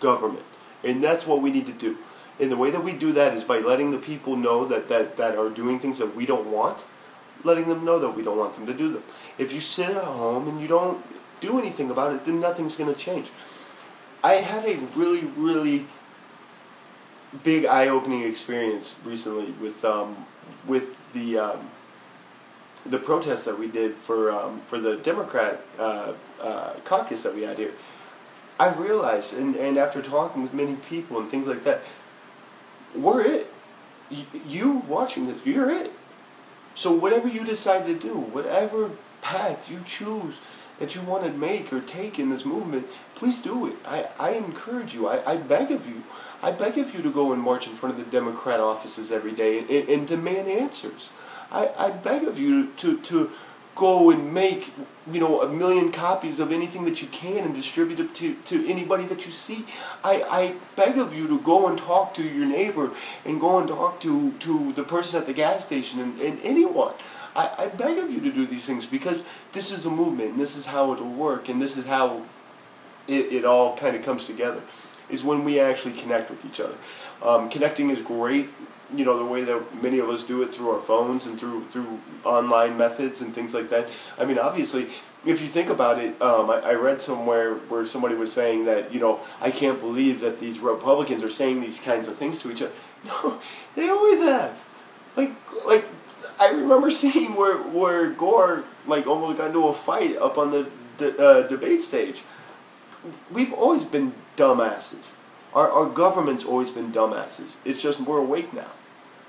government. And that's what we need to do. And the way that we do that is by letting the people know that are doing things that we don't want, letting them know that we don't want them to do them. If you sit at home and you don't do anything about it, then nothing's going to change. I had a really, really big eye-opening experience recently with the protest that we did for the Democrat caucus that we had here. I realized, and after talking with many people and things like that, we're it. You watching this, you're it. So whatever you decide to do, whatever path you choose that you want to make or take in this movement, please do it. I encourage you. I beg of you. I beg of you to go and march in front of the Democrat offices every day and demand answers. I beg of you to go and make 1 million copies of anything that you can and distribute it to anybody that you see. I beg of you to go and talk to your neighbor and go and talk to the person at the gas station and anyone. I beg of you to do these things because this is a movement and this is how it'll work and this is how it all kind of comes together, is when we actually connect with each other. Connecting is great, the way that many of us do it through our phones and through online methods and things like that. I mean, obviously, if you think about it, I read somewhere where somebody was saying that, I can't believe that these Republicans are saying these kinds of things to each other. No, they always have. Like I remember seeing where Gore almost got into a fight up on the debate stage. We've always been dumbasses. Our government's always been dumbasses. It's just we're awake now.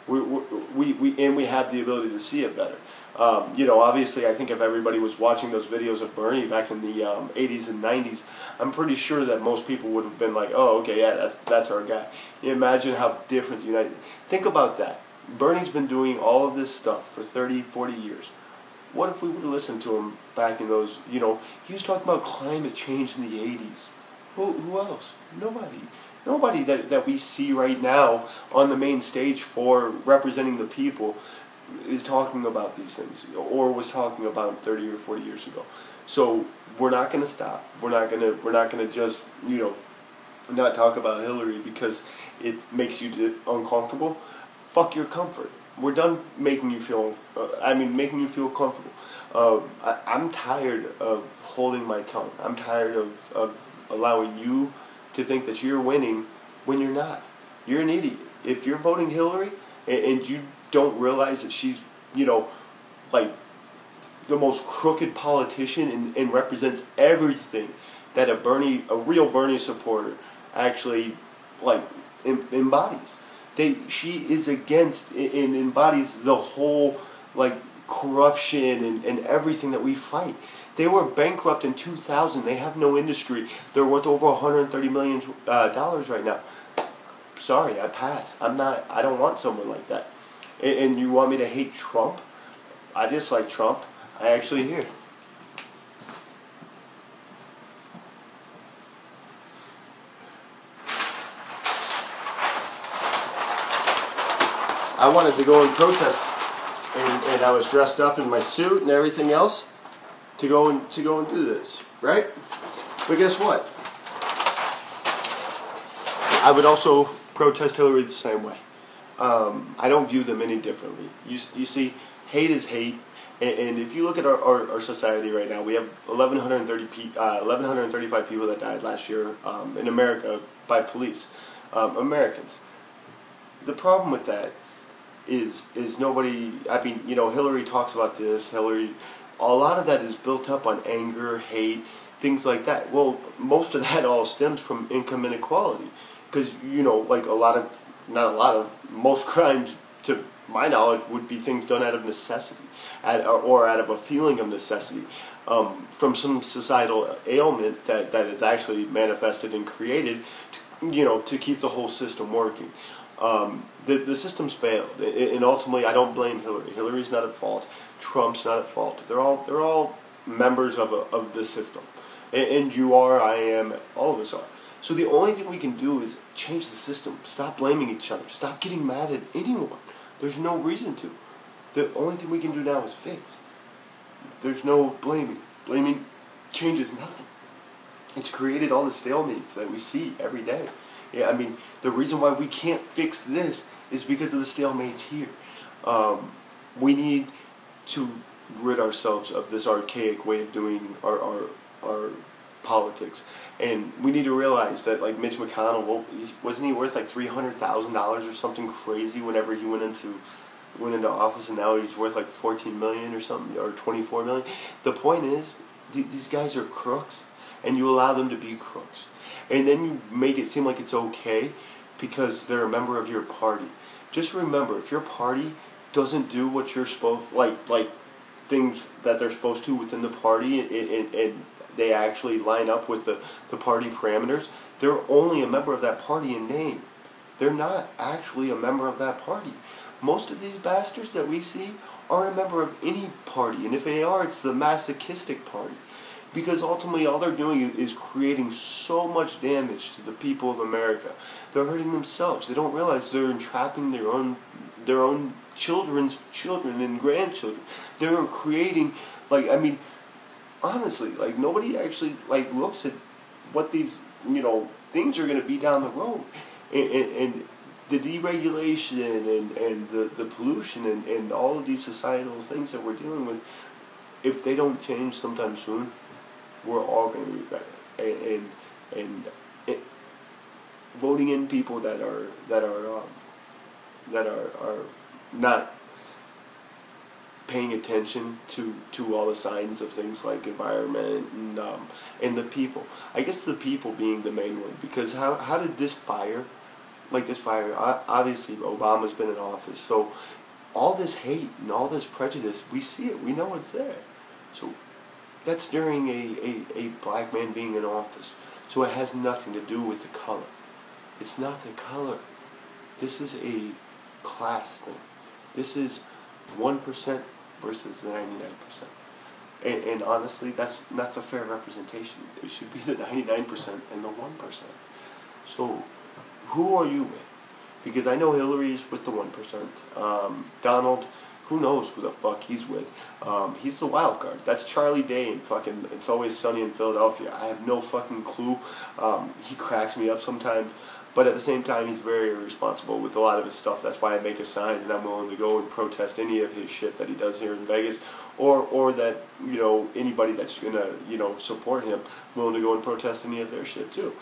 We have the ability to see it better. Obviously, I think if everybody was watching those videos of Bernie back in the 80s and 90s, I'm pretty sure that most people would have been like, oh, okay, yeah, that's our guy. Imagine how different the United... Think about that. Bernie's been doing all of this stuff for 30, 40 years. What if we would have listened to him back in those, he was talking about climate change in the 80s. Who else? Nobody that we see right now on the main stage for representing the people is talking about these things or was talking about them 30 or 40 years ago. So we're not going to stop. We're not going to just, not talk about Hillary because it makes you uncomfortable. Fuck your comfort. We're done making you feel comfortable. I'm tired of holding my tongue. I'm tired of allowing you to think that you're winning when you're not. You're an idiot. If you're voting Hillary and you don't realize that she's, the most crooked politician and represents everything that a real Bernie supporter actually, embodies. She is against and embodies the whole, corruption and everything that we fight. They were bankrupt in 2000. They have no industry. They're worth over $130 million right now. Sorry, I pass. I don't want someone like that. And you want me to hate Trump? I dislike Trump. I actually hear. I wanted to go and protest, and I was dressed up in my suit and everything else to go and do this, right? But guess what? I would also protest Hillary the same way. I don't view them any differently. You see, hate is hate, and if you look at our society right now, we have 1,135 people that died last year in America by police, Americans. The problem with that is nobody. I mean, Hillary talks about this. A lot of that is built up on anger, hate, things like that. Well, most of that all stems from income inequality, because most crimes, to my knowledge, would be things done out of necessity, or out of a feeling of necessity, from some societal ailment that is actually manifested and created, to keep the whole system working. The system's failed, and ultimately, I don't blame Hillary. Hillary's not at fault. Trump's not at fault. They're all members of the system, and you are, I am, all of us are. So the only thing we can do is change the system. Stop blaming each other. Stop getting mad at anyone. There's no reason to. The only thing we can do now is fix. There's no blaming. Blaming changes nothing. It's created all the stalemates that we see every day. Yeah, I mean, the reason why we can't fix this is because of the stalemates here. We need to rid ourselves of this archaic way of doing our politics, and we need to realize that, like, Mitch McConnell, well, wasn't he worth like $300,000 or something crazy whenever he went into office, and now he's worth like 14 million or something, or 24 million. The point is, these guys are crooks, and you allow them to be crooks, and then you make it seem like it's okay because they're a member of your party. Just remember, if your party doesn't do what you're supposed, like things that they're supposed to within the party, and they actually line up with the party parameters, they're only a member of that party in name. They're not actually a member of that party. Most of these bastards that we see aren't a member of any party, and if they are, it's the masochistic party. Because ultimately all they're doing is creating so much damage to the people of America. They're hurting themselves. They don't realize they're entrapping their own children's children and grandchildren. They're creating, like, I mean, honestly, like, nobody actually, like, looks at what these, things are going to be down the road. And the deregulation and the pollution and all of these societal things that we're dealing with, if they don't change sometime soon, we're all going to regret it. And voting in people that are not paying attention to all the signs of things like environment and the people. I guess the people being the main one, because how did this fire, obviously Obama's been in office, so all this hate and all this prejudice, we see it, we know it's there. So that's during a black man being in office. So it has nothing to do with the color. It's not the color. This is a class thing. This is 1% versus the 99%. And honestly, that's not a fair representation. It should be the 99% and the 1%. So who are you with? Because I know Hillary's with the 1%. Donald, who knows who the fuck he's with. He's the wild card. That's Charlie Day in fucking It's Always Sunny in Philadelphia. I have no fucking clue. He cracks me up sometimes. But at the same time, he's very irresponsible with a lot of his stuff. That's why I make a sign and I'm willing to go and protest any of his shit that he does here in Vegas. Or that, anybody that's going to, support him, willing to go and protest any of their shit too.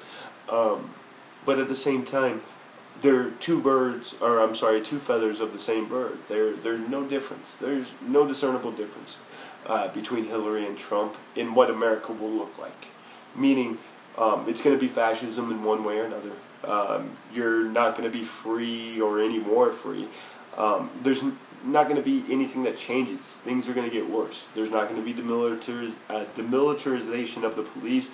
But at the same time, they're two feathers of the same bird. There's no difference. There's no discernible difference between Hillary and Trump in what America will look like. Meaning, it's going to be fascism in one way or another. You're not going to be free or any more free. There's not going to be anything that changes. Things are going to get worse. There's not going to be demilitarization of the police.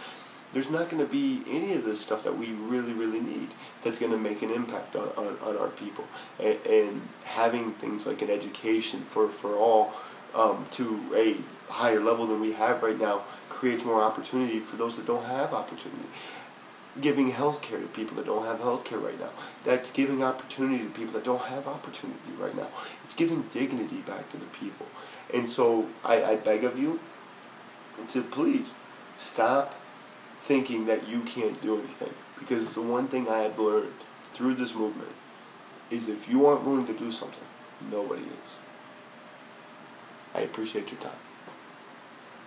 There's not going to be any of this stuff that we really, really need that's going to make an impact on our people. And having things like an education for all to a higher level than we have right now creates more opportunity for those that don't have opportunity. Giving health care to people that don't have health care right now. That's giving opportunity to people that don't have opportunity right now. It's giving dignity back to the people. And so I beg of you to please stop thinking that you can't do anything. Because the one thing I have learned through this movement is if you aren't willing to do something, nobody is. I appreciate your time.